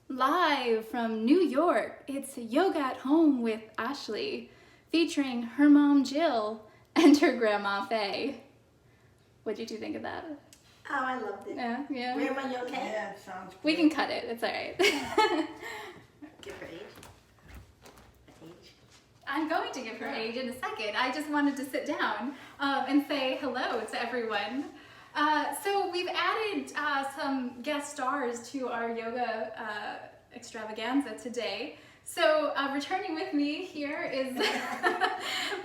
Live from New York, it's Yoga at Home with Ashley, featuring her mom Jill and her grandma Faye. What did you think of that? Oh, I loved it. Yeah, yeah. Grandma, you okay? Yeah, it sounds good. We can cut it, it's all right. Give her age. Age. I'm going to give her age in a second. I just wanted to sit down and say hello to everyone. So we've added some guest stars to our yoga extravaganza today. So returning with me here is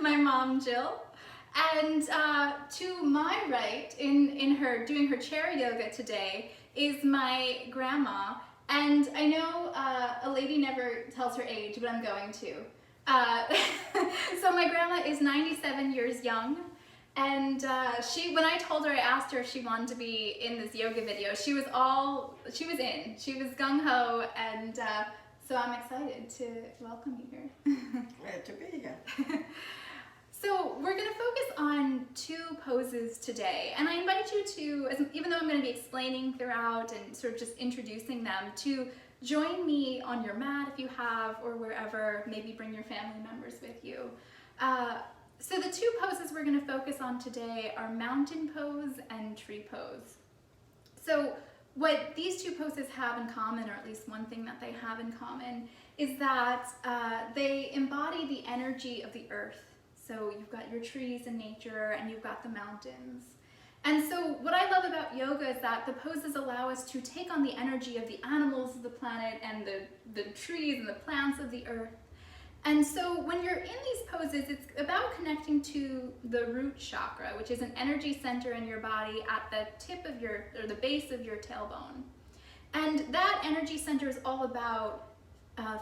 my mom Jill, and to my right, in her doing her chair yoga today, is my grandma. And I know a lady never tells her age, but I'm going to. So my grandma is 97 years young. And when I told her, I asked her if she wanted to be in this yoga video, she was in. She was gung-ho, and so I'm excited to welcome you here. Glad to be here. So we're going to focus on two poses today, and I invite you to, even though I'm going to be explaining throughout and sort of just introducing them, to join me on your mat if you have, or wherever, maybe bring your family members with you. So the two poses we're going to focus on today are mountain pose and tree pose. So what these two poses have in common, or at least one thing that they have in common, is that they embody the energy of the earth. So you've got your trees and nature, and you've got the mountains. And so what I love about yoga is that the poses allow us to take on the energy of the animals of the planet and the trees and the plants of the earth. And so when you're in these poses, it's about connecting to the root chakra, which is an energy center in your body at the tip of or the base of your tailbone. And that energy center is all about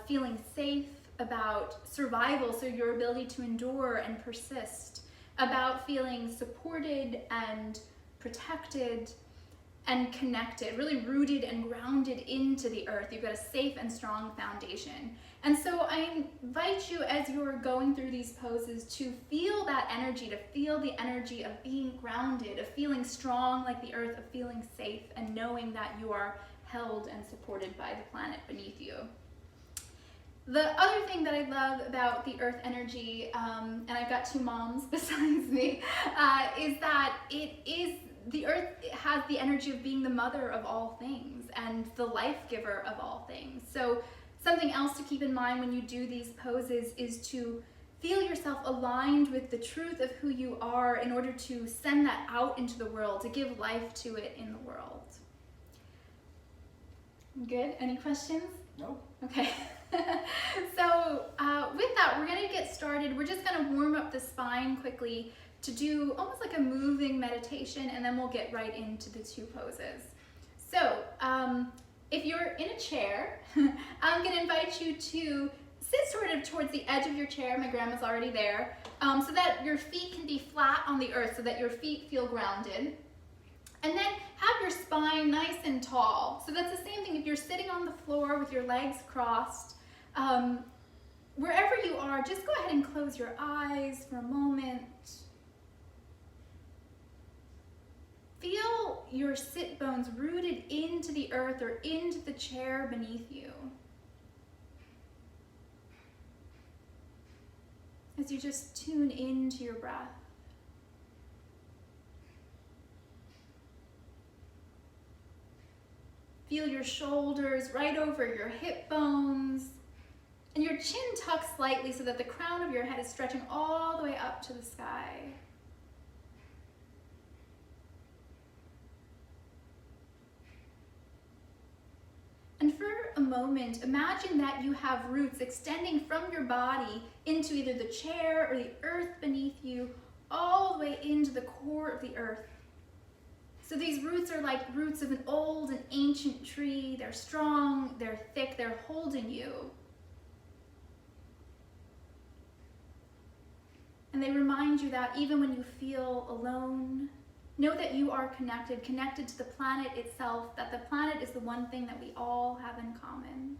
feeling safe, about survival, so your ability to endure and persist, about feeling supported and protected and connected, really rooted and grounded into the earth. You've got a safe and strong foundation. And so I invite you, as you're going through these poses, to feel that energy, to feel the energy of being grounded, of feeling strong like the earth, of feeling safe, and knowing that you are held and supported by the planet beneath you. The other thing that I love about the earth energy, and I've got two moms besides me, is that the earth has the energy of being the mother of all things and the life giver of all things. So something else to keep in mind when you do these poses is to feel yourself aligned with the truth of who you are in order to send that out into the world, to give life to it in the world. Good? Any questions? No. Okay. So with that, we're going to get started. We're just going to warm up the spine quickly to do almost like a moving meditation, and then we'll get right into the two poses. So if you're in a chair, I'm going to invite you to sit sort of towards the edge of your chair. My grandma's already there, so that your feet can be flat on the earth, so that your feet feel grounded. And then have your spine nice and tall. So that's the same thing if you're sitting on the floor with your legs crossed. Wherever you are, just go ahead and close your eyes for a moment. Feel your sit bones rooted into the earth or into the chair beneath you. As you just tune into your breath. Feel your shoulders right over your hip bones, and your chin tucks slightly so that the crown of your head is stretching all the way up to the sky. And for a moment, imagine that you have roots extending from your body into either the chair or the earth beneath you, all the way into the core of the earth. So these roots are like roots of an old and ancient tree. They're strong, they're thick, they're holding you. And they remind you that even when you feel alone, know that you are connected to the planet itself, that the planet is the one thing that we all have in common.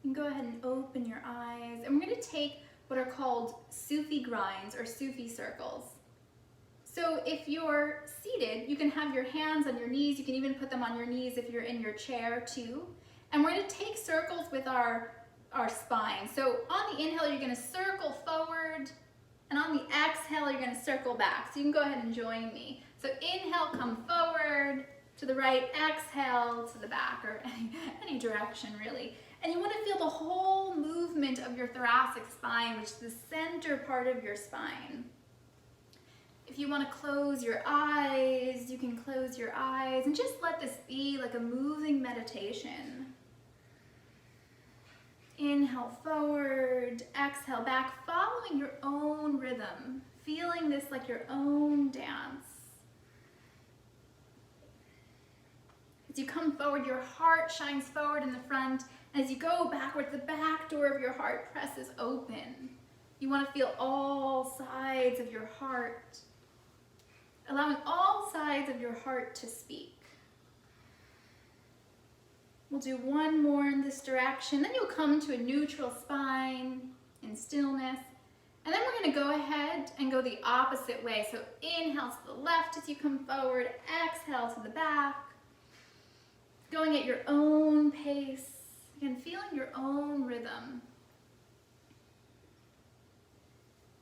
And go ahead and open your eyes. And we're going to take what are called Sufi grinds or Sufi circles. So if you're seated, you can have your hands on your knees. You can even put them on your knees if you're in your chair too. And we're going to take circles with our spine. So on the inhale, you're going to circle forward. And on the exhale, you're going to circle back. So you can go ahead and join me. So inhale, come forward to the right. Exhale to the back, or any direction really. And you want to feel the whole movement of your thoracic spine, which is the center part of your spine. If you want to close your eyes, you can close your eyes and just let this be like a moving meditation. Inhale forward, exhale back, following your own rhythm, feeling this like your own dance. As you come forward, your heart shines forward in the front. And as you go backwards, the back door of your heart presses open. You want to feel all sides of your heart, allowing all sides of your heart to speak. We'll do one more in this direction. Then you'll come to a neutral spine in stillness. And then we're going to go ahead and go the opposite way. So inhale to the left as you come forward. Exhale to the back. Going at your own pace. Again, feeling your own rhythm.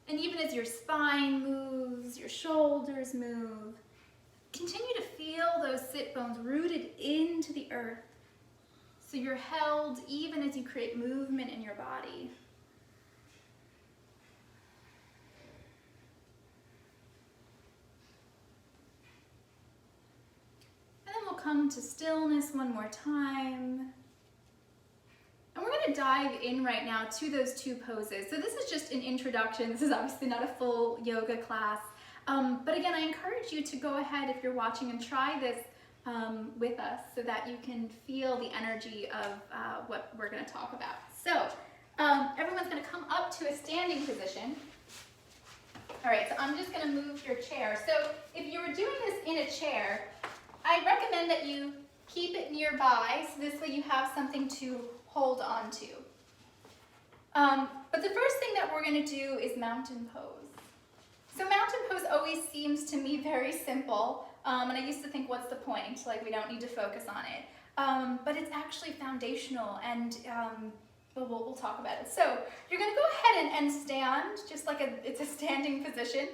And even as your spine moves, your shoulders move, continue to feel those sit bones rooted into the earth. So you're held even as you create movement in your body. And then we'll come to stillness one more time. And we're going to dive in right now to those two poses. So this is just an introduction. This is obviously not a full yoga class. But again, I encourage you to go ahead if you're watching and try this with us so that you can feel the energy of what we're going to talk about. So everyone's going to come up to a standing position. All right, so I'm just going to move your chair. So if you were doing this in a chair, I recommend that you keep it nearby so this way you have something to hold on to. But the first thing that we're going to do is mountain pose. So mountain pose always seems to me very simple, and I used to think, what's the point? Like, we don't need to focus on it. But it's actually foundational, and we'll talk about it. So you're going to go ahead and stand, just like it's a standing position.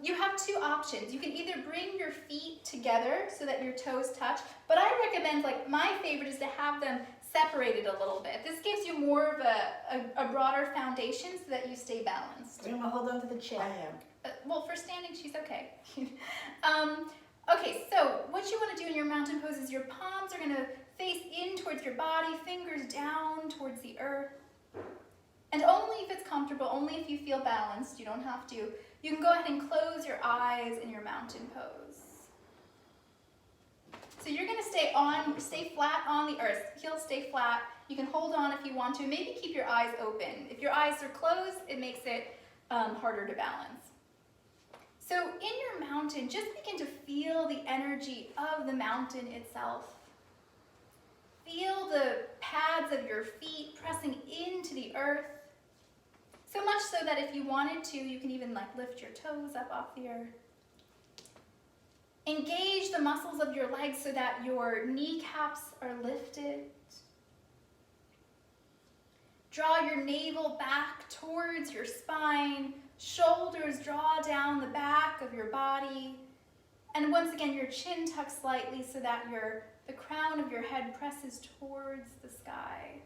You have two options. You can either bring your feet together so that your toes touch, but I recommend, like my favorite is to have them separated a little bit. This gives you more of a broader foundation so that you stay balanced. I'm gonna hold on to the chair. I am. Well, for standing, she's okay. Okay, so what you want to do in your mountain pose is your palms are going to face in towards your body, fingers down towards the earth. And only if it's comfortable, only if you feel balanced, you don't have to, you can go ahead and close your eyes in your mountain pose. So you're going to stay flat on the earth. Heels stay flat. You can hold on if you want to. Maybe keep your eyes open. If your eyes are closed, it makes it harder to balance. So in your mountain, just begin to feel the energy of the mountain itself. Feel the pads of your feet pressing into the earth. So much so that if you wanted to, you can even lift your toes up off the earth. Engage the muscles of your legs so that your kneecaps are lifted. Draw your navel back towards your spine. Shoulders draw down the back of your body. And once again, your chin tucks slightly so that the crown of your head presses towards the sky.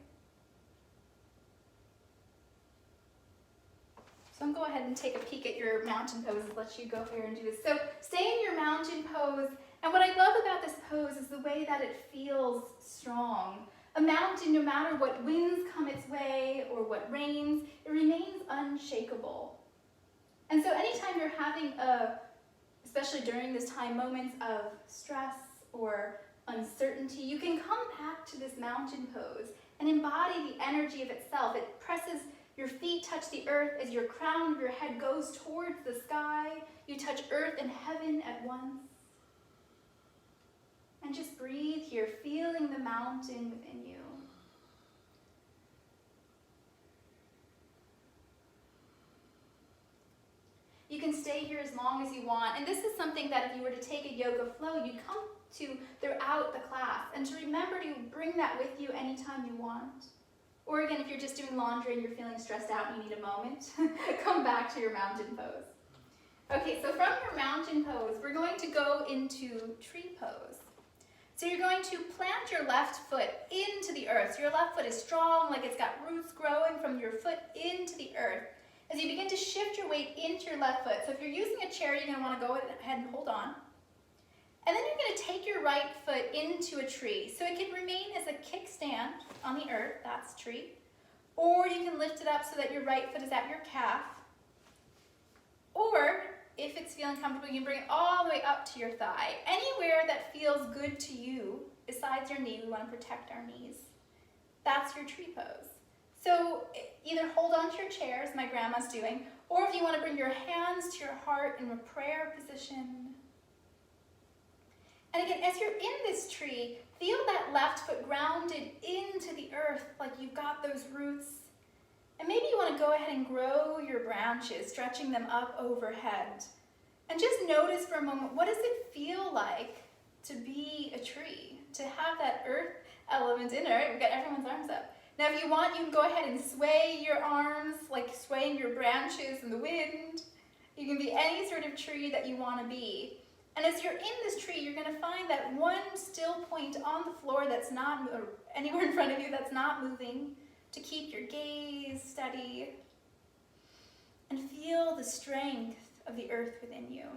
So I'm going to go ahead and take a peek at your mountain pose and let you go here and do this. So stay in your mountain pose. And what I love about this pose is the way that it feels strong. A mountain, no matter what winds come its way or what rains, it remains unshakable. And so anytime you're having especially during this time, moments of stress or uncertainty, you can come back to this mountain pose and embody the energy of itself. It presses, your feet touch the earth as your crown of your head goes towards the sky. You touch earth and heaven at once. And just breathe here, feeling the mountain within you. stay here as long as you want. And this is something that if you were to take a yoga flow, you'd come to throughout the class. And to remember to bring that with you anytime you want. Or again, if you're just doing laundry and you're feeling stressed out and you need a moment, come back to your mountain pose. Okay, so from your mountain pose, we're going to go into tree pose. So you're going to plant your left foot into the earth. So your left foot is strong, like it's got roots growing from your foot into the earth. As you begin to shift your weight into your left foot. So if you're using a chair, you're going to want to go ahead and hold on. And then you're going to take your right foot into a tree. So it can remain as a kickstand on the earth, that's tree. Or you can lift it up so that your right foot is at your calf. Or if it's feeling comfortable, you can bring it all the way up to your thigh. Anywhere that feels good to you besides your knee, we want to protect our knees. That's your tree pose. So either hold on to your chair, as my grandma's doing, or if you want to bring your hands to your heart in a prayer position. And again, as you're in this tree, feel that left foot grounded into the earth, like you've got those roots. And maybe you want to go ahead and grow your branches, stretching them up overhead. And just notice for a moment, what does it feel like to be a tree? To have that earth element in it. We've got everyone's arms up. Now if you want, you can go ahead and sway your arms, like swaying your branches in the wind. You can be any sort of tree that you want to be. And as you're in this tree, you're going to find that one still point on the floor that's not, or anywhere in front of you that's not moving, to keep your gaze steady. And feel the strength of the earth within you.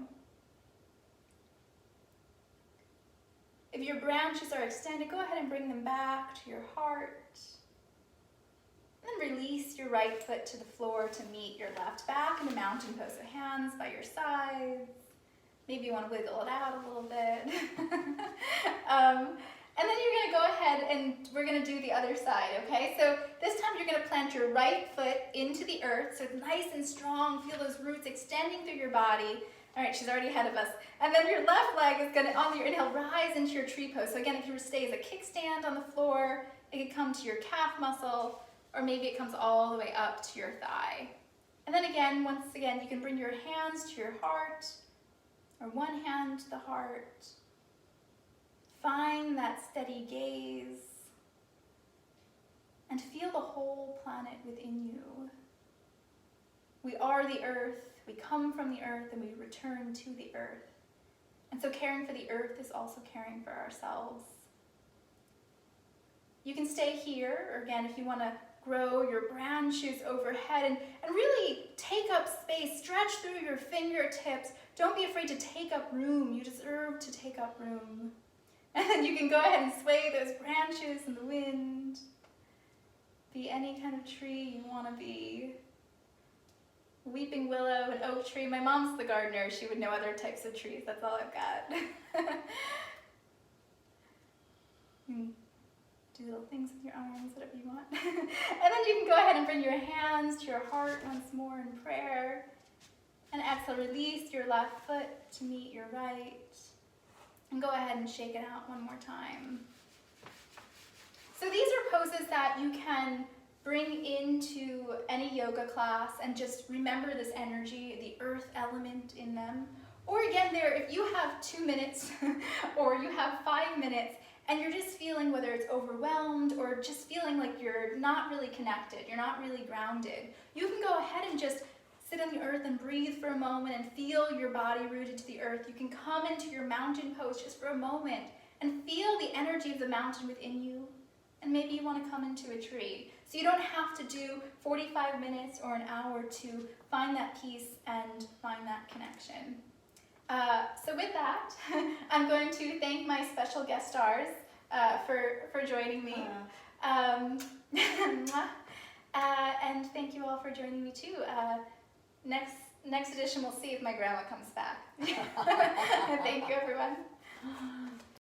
If your branches are extended, go ahead and bring them back to your heart. And then release your right foot to the floor to meet your left back in a mountain pose. So hands by your sides. Maybe you want to wiggle it out a little bit. And then you're going to go ahead and we're going to do the other side, okay? So this time you're going to plant your right foot into the earth, so it's nice and strong. Feel those roots extending through your body. All right, she's already ahead of us. And then your left leg is going to, on your inhale, rise into your tree pose. So again, if you were to stay as a kickstand on the floor, it could come to your calf muscle, or maybe it comes all the way up to your thigh. And then again, once again, you can bring your hands to your heart, or one hand to the heart. Find that steady gaze and feel the whole planet within you. We are the earth, we come from the earth, and we return to the earth. And so caring for the earth is also caring for ourselves. You can stay here, or again, if you want to grow your branches overhead and really take up space, stretch through your fingertips. Don't be afraid to take up room. You deserve to take up room. And then you can go ahead and sway those branches in the wind. Be any kind of tree you want to be. Weeping willow, an oak tree. My mom's the gardener. She would know other types of trees. That's all I've got. Do little things with your arms, whatever you want. And then you can go ahead and bring your hands to your heart once more in prayer. And exhale, release your left foot to meet your right. And go ahead and shake it out one more time. So these are poses that you can bring into any yoga class and just remember this energy, the earth element in them. Or again, if you have 2 minutes or you have 5 minutes and you're just feeling whether it's overwhelmed or just feeling like you're not really connected, you're not really grounded, you can go ahead and just sit on the earth and breathe for a moment and feel your body rooted to the earth. You can come into your mountain pose just for a moment and feel the energy of the mountain within you. And maybe you want to come into a tree. So you don't have to do 45 minutes or an hour to find that peace and find that connection. So with that, I'm going to thank my special guest stars for joining me. And thank you all for joining me too. Next edition, we'll see if my grandma comes back. Thank you, everyone.